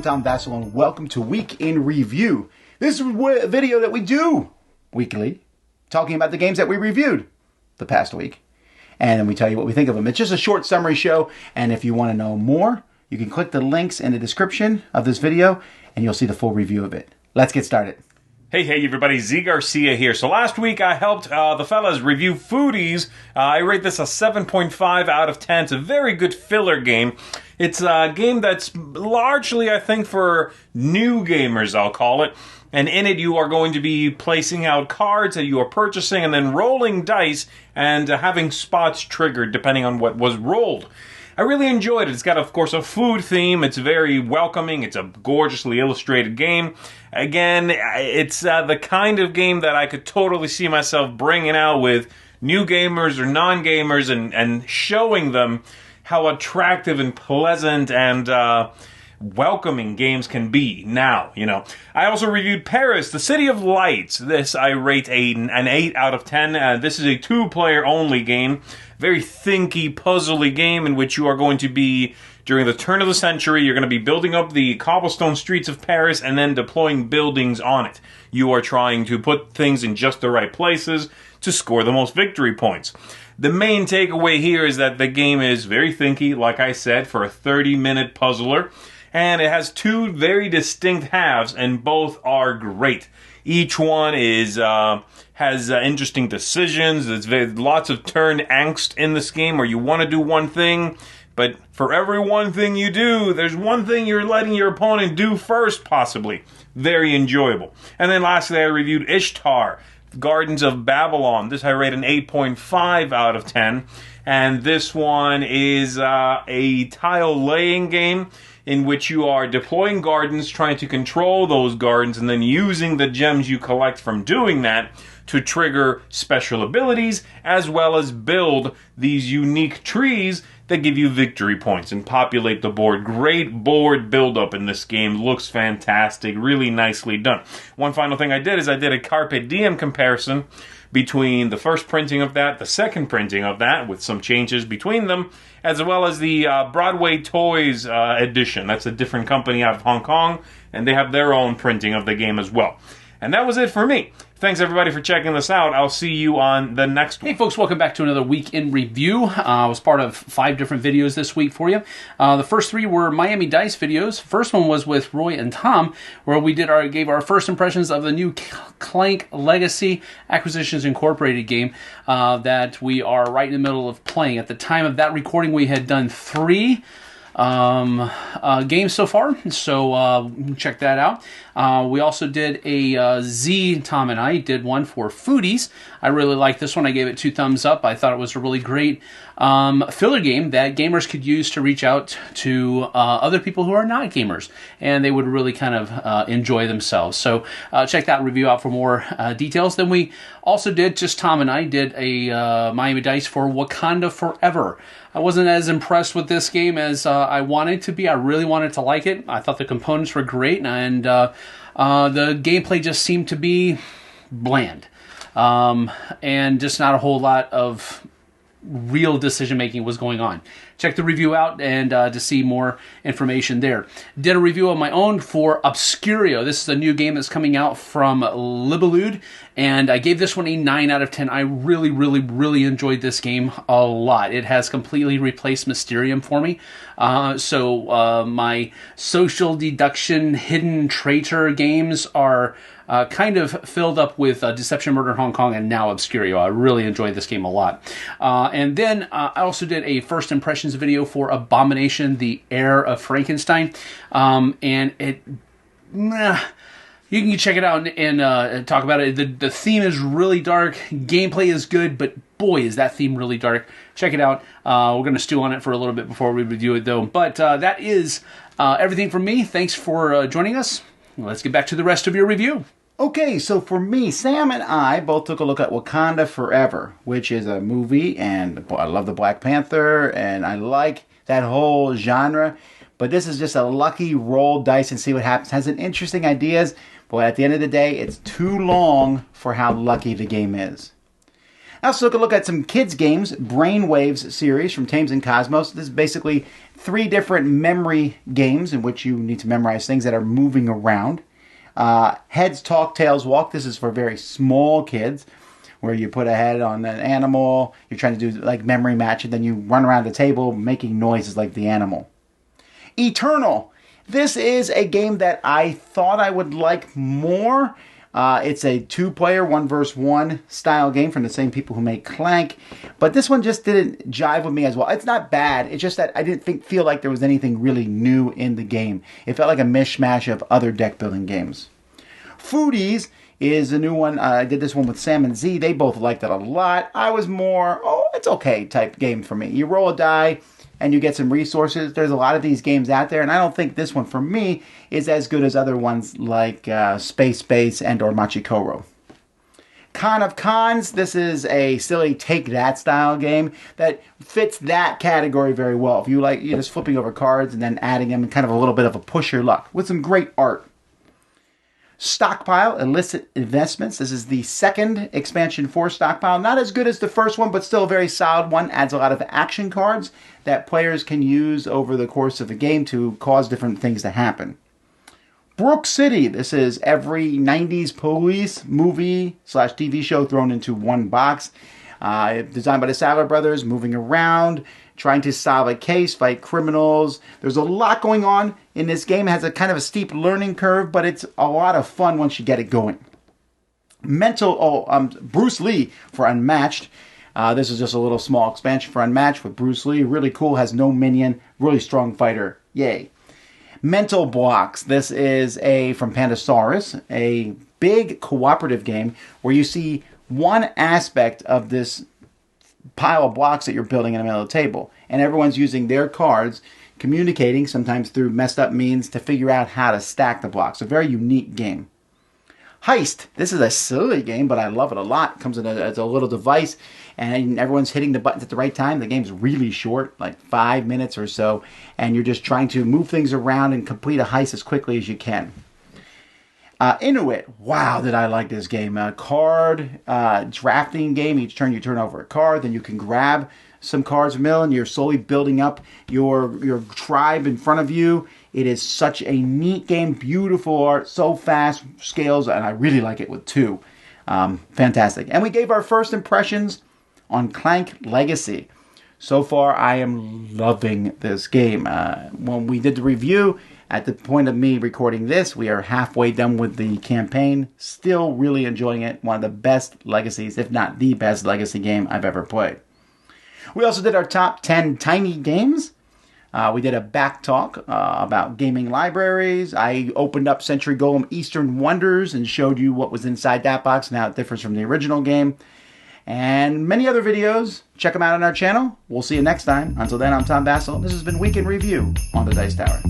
I'm Vasel, and welcome to Week in Review. This is a video that we do weekly, talking about the games that we reviewed the past week, and then we tell you what we think of them. It's just a short summary show, and if you want to know more, you can click the links in the description of this video, and you'll see the full review of it. Let's get started. Hey everybody, Zhi Garcia here. So last week I helped the fellas review Foodies. I rate this a 7.5 out of 10. It's a very good filler game. It's a game that's largely, I think, for new gamers, I'll call it. And in it you are going to be placing out cards that you are purchasing and then rolling dice and having spots triggered depending on what was rolled. I really enjoyed it. It's got, of course, a food theme. It's very welcoming. It's a gorgeously illustrated game. Again, it's the kind of game that I could totally see myself bringing out with new gamers or non-gamers and showing them how attractive and pleasant and welcoming games can be now, you know. I also reviewed Paris, the City of Lights. This I rate an 8 out of 10. This is a two-player only game. Very thinky, puzzly game in which you are going to be, during the turn of the century, you're going to be building up the cobblestone streets of Paris and then deploying buildings on it. You are trying to put things in just the right places to score the most victory points. The main takeaway here is that the game is very thinky, like I said, for a 30-minute puzzler. And it has two very distinct halves, and both are great. Each one is has interesting decisions. There's lots of turn angst in this game where you want to do one thing, but for every one thing you do, there's one thing you're letting your opponent do first, possibly. Very enjoyable. And then lastly, I reviewed Ishtar, Gardens of Babylon. This I rate an 8.5 out of 10. And this one is a tile laying game in which you are deploying gardens, trying to control those gardens, and then using the gems you collect from doing that to trigger special abilities, as well as build these unique trees that give you victory points and populate the board. Great board build-up in this game. Looks fantastic. Really nicely done. One final thing I did is I did a Carpe Diem comparison between the first printing of that, the second printing of that, with some changes between them, as well as the Broadway Toys edition. That's a different company out of Hong Kong, and they have their own printing of the game as well. And that was it for me. Thanks, everybody, for checking this out. I'll see you on the next one. Hey, folks, welcome back to another Week in Review. I was part of 5 different videos this week for you. The first 3 were Miami Dice videos. First one was with Roy and Tom, where we gave our first impressions of the new Clank Legacy Acquisitions Incorporated game that we are right in the middle of playing. At the time of that recording, we had done 3 games so far, so check that out. We also did a Tom and I did one for Foodies. I really liked this one. I gave it 2 thumbs up. I thought it was a really great filler game that gamers could use to reach out to other people who are not gamers, and they would really kind of enjoy themselves. So check that review out for more details. Then we also did, just Tom and I did a Miami Dice for Wakanda Forever. I wasn't as impressed with this game as I wanted to be. I really wanted to like it. I thought the components were great, and the gameplay just seemed to be bland. And just not a whole lot of real decision-making was going on. Check the review out and to see more information there. Did a review of my own for Obscurio. This is a new game that's coming out from Libellude, and I gave this one a 9 out of 10. I really enjoyed this game a lot. It has completely replaced Mysterium for me. So my social deduction, hidden traitor games are kind of filled up with Deception, Murder in Hong Kong, and now Obscurio. I really enjoyed this game a lot. And then I also did a first impressions video for Abomination, the Heir of Frankenstein. And it... you can check it out and talk about it. The theme is really dark. Gameplay is good, but boy, is that theme really dark. Check it out. We're going to stew on it for a little bit before we review it, though. But that is everything from me. Thanks for joining us. Let's get back to the rest of your review. Okay, so for me, Sam and I both took a look at Wakanda Forever, which is a movie, and I love the Black Panther, and I like that whole genre. But this is just a lucky roll dice and see what happens. It has some interesting ideas, but at the end of the day, it's too long for how lucky the game is. I also took a look at some kids games, Brainwaves series from Thames and Cosmos. This is basically 3 different memory games in which you need to memorize things that are moving around. Heads Talk, Tails Walk. This is for very small kids, where you put a head on an animal, you're trying to do like memory match, and then you run around the table making noises like the animal. Eternal. This is a game that I thought I would like more. It's a 2-player, 1 versus 1 style game from the same people who make Clank. But this one just didn't jive with me as well. It's not bad. It's just that I didn't feel like there was anything really new in the game. It felt like a mishmash of other deck building games. Foodies is a new one. I did this one with Sam and Z. They both liked it a lot. I was more, it's okay type game for me. You roll a die and you get some resources. There's a lot of these games out there, and I don't think this one for me is as good as other ones like Space and or Machikoro. Con of Cons, this is a silly take that style game that fits that category very well. If you like, you're just flipping over cards and then adding them and kind of a little bit of a push your luck with some great art. Stockpile, Illicit Investments. This is the 2nd expansion for Stockpile. Not as good as the first one, but still a very solid one. Adds a lot of action cards that players can use over the course of the game to cause different things to happen. Brook City. This is every 90s police movie / TV show thrown into one box. Designed by the Sattler brothers, moving around, trying to solve a case, fight criminals. There's a lot going on in this game. It has a kind of a steep learning curve, but it's a lot of fun once you get it going. Bruce Lee for Unmatched. This is just a little small expansion for Unmatched with Bruce Lee. Really cool, has no minion, really strong fighter. Yay. Mental Blocks. This is from Pandasaurus, a big cooperative game where you see one aspect of this pile of blocks that you're building in the middle of the table, and everyone's using their cards, communicating sometimes through messed up means to figure out how to stack the blocks. A very unique game. Heist. This is a silly game, but I love it a lot. It comes as a little device, and everyone's hitting the buttons at the right time. The game's really short, like 5 minutes or so, and you're just trying to move things around and complete a heist as quickly as you can. Inuit. Wow, did I like this game. A card drafting game. Each turn you turn over a card, then you can grab some cards from mill, and you're slowly building up your tribe in front of you. It is such a neat game, beautiful art, so fast, scales, and I really like it with 2. Fantastic. And we gave our first impressions on Clank Legacy. So far, I am loving this game. When we did the review, at the point of me recording this, we are halfway done with the campaign. Still really enjoying it. One of the best Legacies, if not the best Legacy game I've ever played. We also did our top 10 tiny games. We did a back talk about gaming libraries. I opened up Century Golem Eastern Wonders and showed you what was inside that box and how it differs from the original game. And many other videos. Check them out on our channel. We'll see you next time. Until then, I'm Tom Vasel. This has been Week in Review on the Dice Tower.